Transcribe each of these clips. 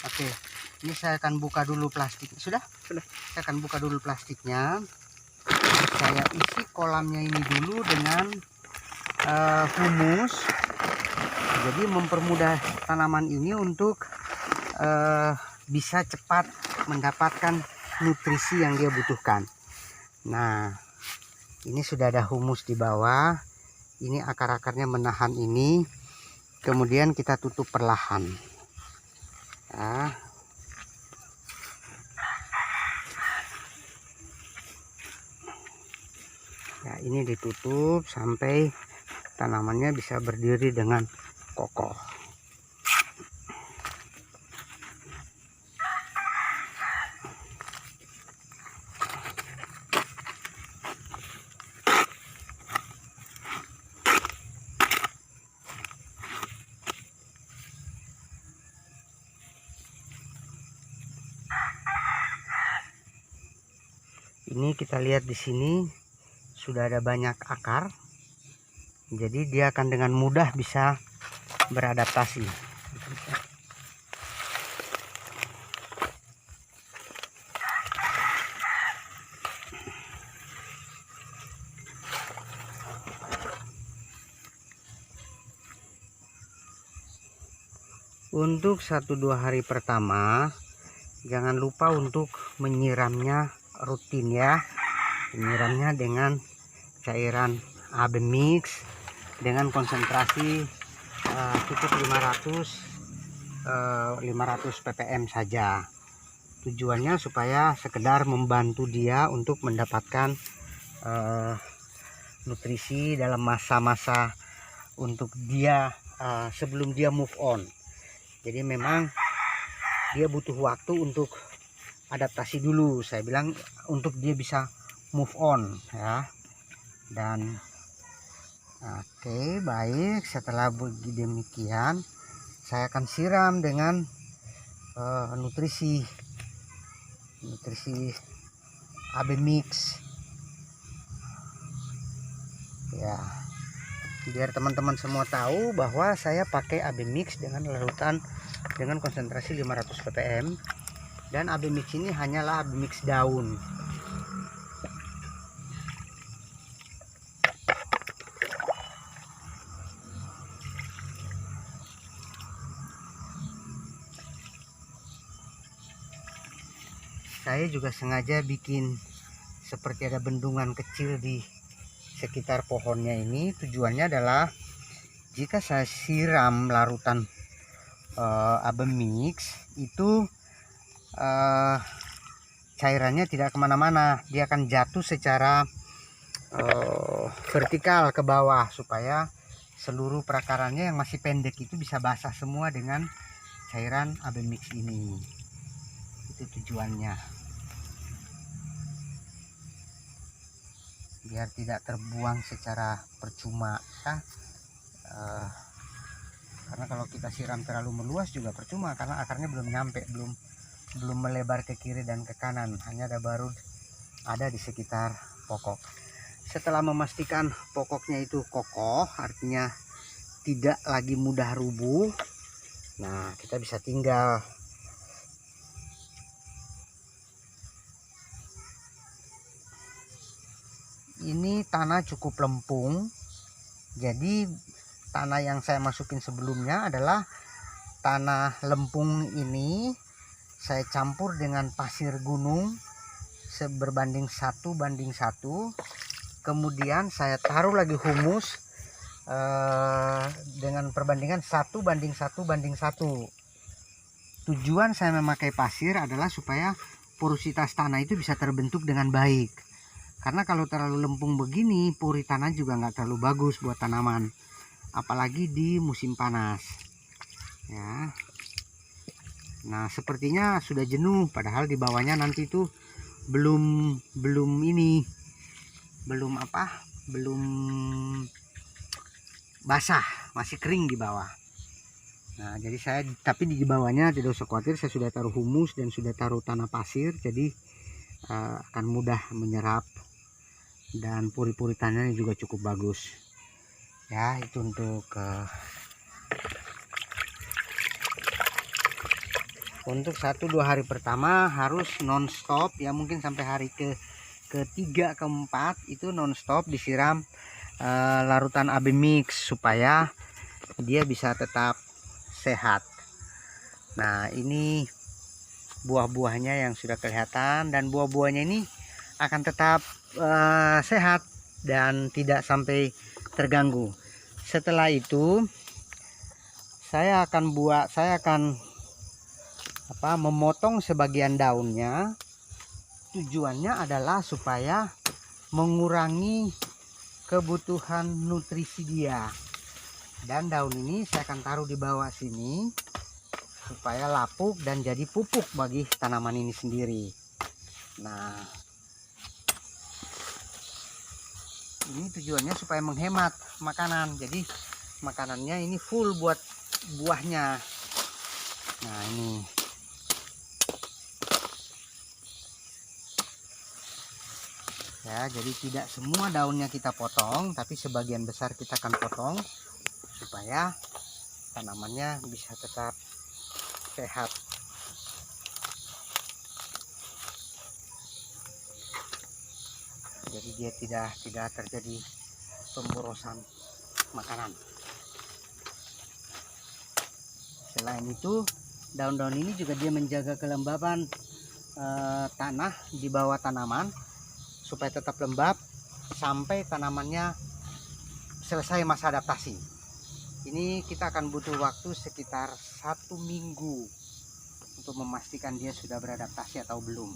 Oke, ini saya akan buka dulu plastik. Sudah? Saya akan buka dulu plastiknya. Saya isi kolamnya ini dulu dengan humus. Jadi mempermudah tanaman ini untuk bisa cepat mendapatkan nutrisi yang dia butuhkan. Nah, ini sudah ada humus di bawah. Ini akar-akarnya menahan ini. Kemudian kita tutup perlahan. Nah, ya, ini ditutup sampai tanamannya bisa berdiri dengan kokoh. Ini kita lihat di sini sudah ada banyak akar, jadi dia akan dengan mudah bisa beradaptasi. Untuk 1-2 hari pertama, jangan lupa untuk menyiramnya rutin ya. Menyiramnya dengan cairan AB Mix dengan konsentrasi cukup 500 ppm saja. Tujuannya supaya sekedar membantu dia untuk mendapatkan nutrisi dalam masa-masa untuk dia sebelum dia move on. Jadi memang dia butuh waktu untuk adaptasi dulu, saya bilang, untuk dia bisa move on ya. Dan oke, baik, setelah demikian saya akan siram dengan nutrisi AB Mix ya, biar teman-teman semua tahu bahwa saya pakai AB Mix dengan larutan dengan konsentrasi 500 ppm. Dan AB Mix ini hanyalah AB Mix daun. Saya juga sengaja bikin seperti ada bendungan kecil di sekitar pohonnya ini. Tujuannya adalah jika saya siram larutan AB Mix itu cairannya tidak kemana-mana, dia akan jatuh secara vertikal ke bawah supaya seluruh perakarannya yang masih pendek itu bisa basah semua dengan cairan AB Mix ini. Itu tujuannya, biar tidak terbuang secara percuma ya. Karena kalau kita siram terlalu meluas juga percuma, karena akarnya belum nyampe, belum melebar ke kiri dan ke kanan, hanya baru ada di sekitar pokok. Setelah memastikan pokoknya itu kokoh, artinya tidak lagi mudah rubuh, nah kita bisa tinggal ini. Tanah cukup lempung, jadi tanah yang saya masukin sebelumnya adalah tanah lempung ini saya campur dengan pasir gunung berbanding 1:1. Kemudian saya taruh lagi humus dengan perbandingan 1:1:1. Tujuan saya memakai pasir adalah supaya porositas tanah itu bisa terbentuk dengan baik. Karena kalau terlalu lempung begini, pori tanah juga nggak terlalu bagus buat tanaman, apalagi di musim panas ya. Nah, sepertinya sudah jenuh, padahal di bawahnya nanti itu belum basah, masih kering di bawah. Nah, jadi tapi di bawahnya tidak usah khawatir, saya sudah taruh humus dan sudah taruh tanah pasir, jadi akan mudah menyerap dan pori-pori tanahnya juga cukup bagus ya. Itu untuk Untuk 1-2 hari pertama harus non-stop ya, mungkin sampai hari ketiga keempat itu non-stop disiram larutan AB Mix supaya dia bisa tetap sehat. Nah, ini buah-buahnya yang sudah kelihatan, dan buah-buahnya ini akan tetap sehat dan tidak sampai terganggu. Setelah itu saya akan memotong sebagian daunnya. Tujuannya adalah supaya mengurangi kebutuhan nutrisi dia. Dan daun ini saya akan taruh di bawah sini supaya lapuk dan jadi pupuk bagi tanaman ini sendiri. Nah, ini tujuannya supaya menghemat makanan. Jadi makanannya ini full buat buahnya. Nah, ini ya, jadi tidak semua daunnya kita potong, tapi sebagian besar kita akan potong supaya tanamannya bisa tetap sehat. Jadi dia tidak terjadi pemborosan makanan. Selain itu, daun-daun ini juga dia menjaga kelembaban tanah di bawah tanaman supaya tetap lembab sampai tanamannya selesai masa adaptasi. Ini kita akan butuh waktu sekitar 1 minggu untuk memastikan dia sudah beradaptasi atau belum.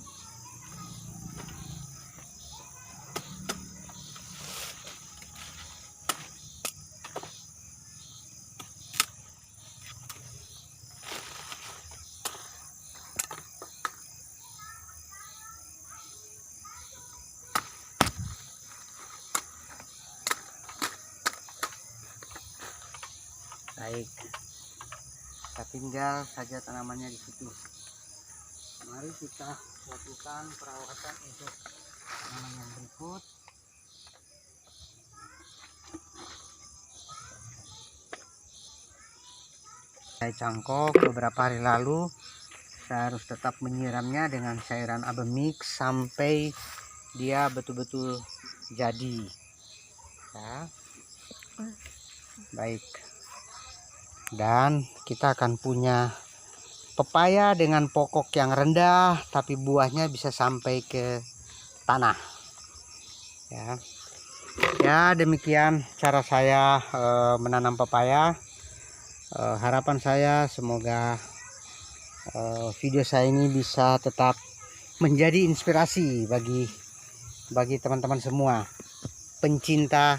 Baik, kita tinggal saja tanamannya di situ. Mari kita lakukan perawatan untuk tanaman yang berikut. Saya cangkok beberapa hari lalu. Saya harus tetap menyiramnya dengan cairan AB Mix sampai dia betul-betul jadi. Ya. Baik. Dan kita akan punya pepaya dengan pokok yang rendah tapi buahnya bisa sampai ke tanah. Ya, demikian cara saya menanam pepaya. Harapan saya semoga video saya ini bisa tetap menjadi inspirasi bagi teman-teman semua pencinta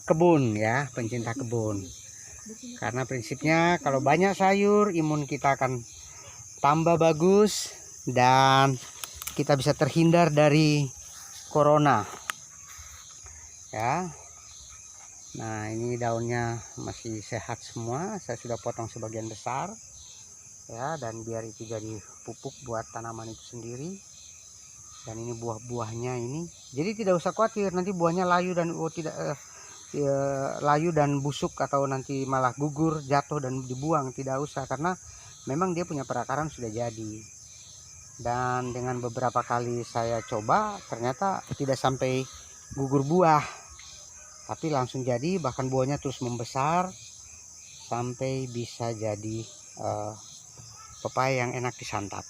kebun ya, pencinta kebun. Karena prinsipnya kalau banyak sayur, imun kita akan tambah bagus dan kita bisa terhindar dari corona. Ya. Nah, ini daunnya masih sehat semua. Saya sudah potong sebagian besar. Ya, dan biar itu jadi pupuk buat tanaman itu sendiri. Dan ini buah-buahnya ini. Jadi tidak usah khawatir nanti buahnya layu dan layu dan busuk atau nanti malah gugur, jatuh dan dibuang. Tidak usah, karena memang dia punya perakaran sudah jadi. Dan dengan beberapa kali saya coba ternyata tidak sampai gugur buah, tapi langsung jadi, bahkan buahnya terus membesar sampai bisa jadi pepaya yang enak disantap.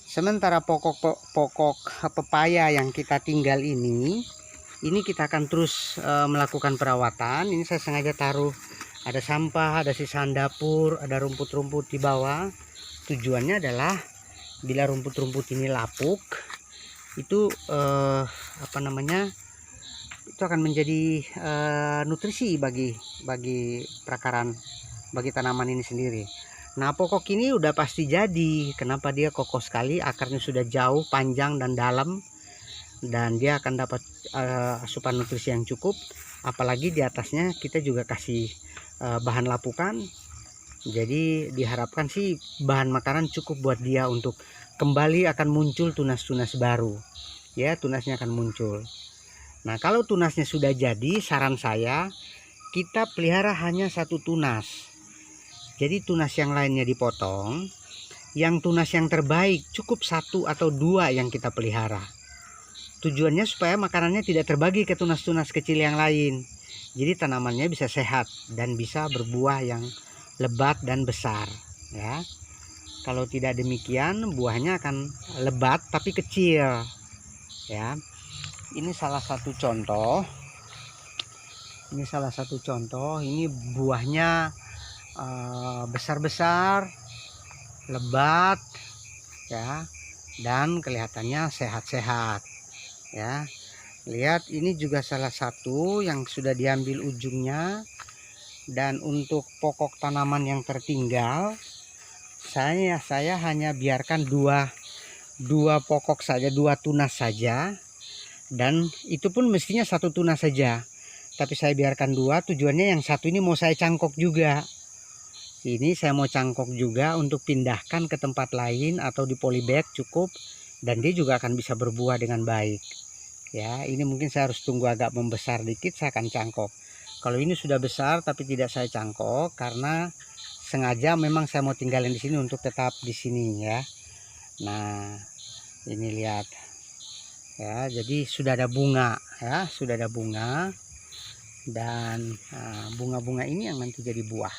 Sementara pokok pepaya yang kita tinggal ini kita akan terus melakukan perawatan. Ini saya sengaja taruh ada sampah, ada sisaan dapur, ada rumput-rumput di bawah. Tujuannya adalah bila rumput-rumput ini lapuk, itu itu akan menjadi nutrisi bagi perakaran bagi tanaman ini sendiri. Nah, pokok ini udah pasti jadi. Kenapa dia kokoh sekali? Akarnya sudah jauh, panjang dan dalam. Dan dia akan dapat asupan nutrisi yang cukup, apalagi di atasnya kita juga kasih bahan lapukan. Jadi diharapkan sih bahan makanan cukup buat dia untuk kembali akan muncul tunas-tunas baru. Ya, tunasnya akan muncul. Nah, kalau tunasnya sudah jadi, saran saya kita pelihara hanya 1 tunas. Jadi tunas yang lainnya dipotong, yang tunas yang terbaik cukup 1 atau 2 yang kita pelihara. Tujuannya supaya makanannya tidak terbagi ke tunas-tunas kecil yang lain. Jadi tanamannya bisa sehat dan bisa berbuah yang lebat dan besar, ya. Kalau tidak demikian, buahnya akan lebat tapi kecil, ya. Ini salah satu contoh. Ini buahnya besar-besar, lebat, ya, dan kelihatannya sehat-sehat, ya. Lihat, ini juga salah satu yang sudah diambil ujungnya. Dan untuk pokok tanaman yang tertinggal, saya hanya biarkan dua pokok saja, 2 tunas saja, dan itu pun mestinya 1 tunas saja. Tapi saya biarkan 2, tujuannya yang 1 ini mau saya cangkok juga. Ini saya mau cangkok juga untuk pindahkan ke tempat lain atau di polybag cukup, dan dia juga akan bisa berbuah dengan baik. Ya, ini mungkin saya harus tunggu agak membesar dikit, saya akan cangkok. Kalau ini sudah besar tapi tidak saya cangkok karena sengaja memang saya mau tinggalin di sini untuk tetap di sini, ya. Nah, ini lihat. Ya, jadi sudah ada bunga, ya, sudah ada bunga. Dan bunga-bunga ini yang nanti jadi buah,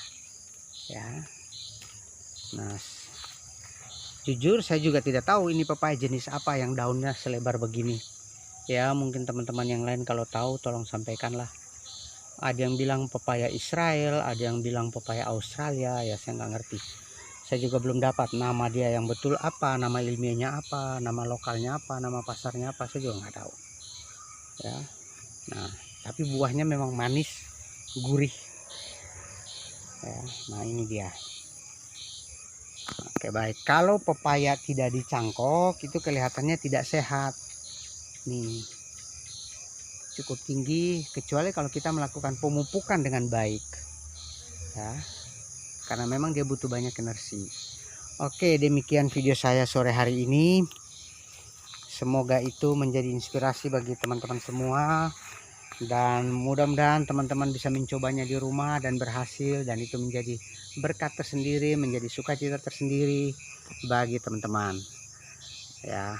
ya. Nah, jujur saya juga tidak tahu ini pepaya jenis apa yang daunnya selebar begini, ya. Mungkin teman-teman yang lain kalau tahu tolong sampaikanlah. Ada yang bilang pepaya Israel, ada yang bilang pepaya Australia, ya saya nggak ngerti. Saya juga belum dapat nama dia yang betul apa, nama ilmiahnya apa, nama lokalnya apa, nama pasarnya apa, saya juga nggak tahu, ya. Nah, tapi buahnya memang manis, gurih, ya. Nah, ini dia. Oke, baik. Kalau pepaya tidak dicangkok itu kelihatannya tidak sehat. Nih, cukup tinggi, kecuali kalau kita melakukan pemupukan dengan baik, ya, karena memang dia butuh banyak energi. Oke, demikian video saya sore hari ini. Semoga itu menjadi inspirasi bagi teman-teman semua. Dan mudah-mudahan teman-teman bisa mencobanya di rumah dan berhasil, dan itu menjadi berkat tersendiri, menjadi sukacita tersendiri bagi teman-teman, ya.